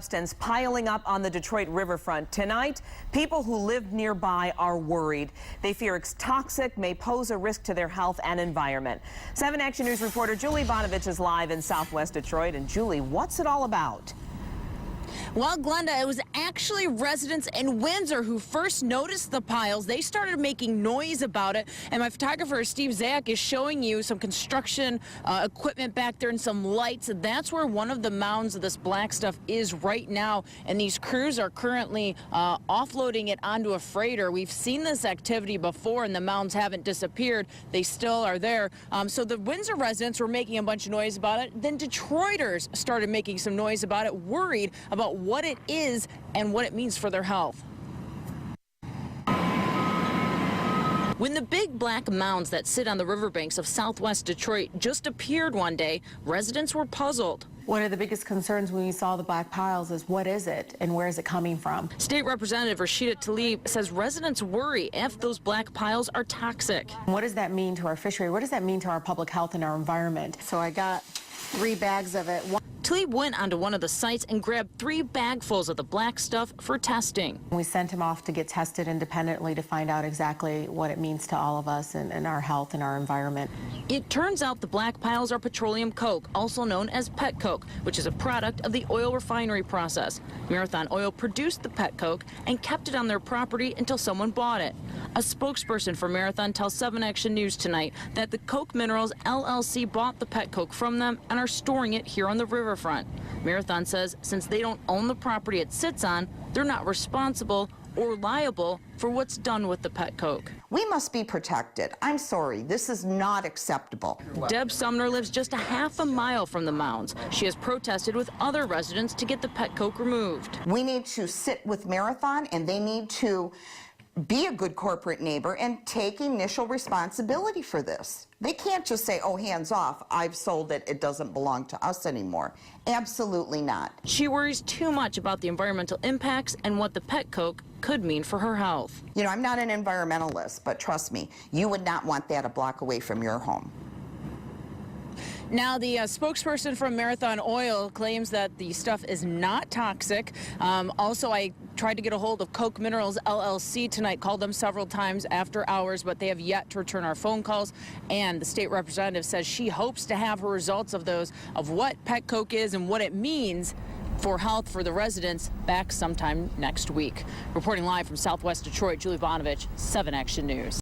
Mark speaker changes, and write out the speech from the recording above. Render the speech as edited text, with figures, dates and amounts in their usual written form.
Speaker 1: Substance piling up on the Detroit riverfront. Tonight, people who live nearby are worried. They fear it's toxic, may pose a risk to their health and environment. 7 Action News reporter Julie Bonovich is live in Southwest Detroit. And Julie, what's it all about?
Speaker 2: Well, Glenda, it was actually residents in Windsor who first noticed the piles. They started making noise about it, and my photographer, Steve Zach, is showing you some construction equipment back there and some lights. That's where one of the mounds of this black stuff is right now, and these crews are currently offloading it onto a freighter. We've seen this activity before, and the mounds haven't disappeared. They still are there. So the Windsor residents were making a bunch of noise about it. Then Detroiters started making some noise about it, worried about what it is and what it means for their health. When the big black mounds that sit on the riverbanks of southwest Detroit just appeared one day, residents were puzzled.
Speaker 3: One of the biggest concerns when we saw the black piles is what is it and where is it coming from?
Speaker 2: State Representative Rashida Tlaib says residents worry if those black piles are toxic.
Speaker 3: What does that mean to our fishery? What does that mean to our public health and our environment? So I got 3 bags of it.
Speaker 2: Tlaib went onto one of the sites and grabbed 3 bagfuls of the black stuff for testing.
Speaker 3: We sent him off to get tested independently to find out exactly what it means to all of us and our health and our environment.
Speaker 2: It turns out the black piles are petroleum coke, also known as pet coke, which is a product of the oil refinery process. Marathon Oil produced the pet coke and kept it on their property until someone bought it. A spokesperson for Marathon tells 7 Action News tonight that the Coke Minerals LLC bought the pet coke from them and are storing it here on the riverfront. Marathon says since they don't own the property it sits on, they're not responsible or liable for what's done with the pet coke.
Speaker 4: We must be protected. I'm sorry, this is not acceptable.
Speaker 2: Deb Sumner lives just a half a mile from the mounds. She has protested with other residents to get the pet coke removed.
Speaker 4: We need to sit with Marathon, and they need to be a good corporate neighbor and take initial responsibility for this. They can't just say, oh, hands off, I've sold it, it doesn't belong to us anymore. Absolutely not.
Speaker 2: She worries too much about the environmental impacts and what the pet coke could mean for her health.
Speaker 4: You know, I'm not an environmentalist, but trust me, you would not want that a block away from your home.
Speaker 2: Now, the spokesperson from Marathon Oil claims that the stuff is not toxic. Also, I tried to get a hold of Coke Minerals LLC tonight, called them several times after hours, but they have yet to return our phone calls. And the state representative says she hopes to have her results of those, of what pet coke is and what it means for health for the residents, back sometime next week. Reporting live from Southwest Detroit, Julie Bonovich, 7 Action News.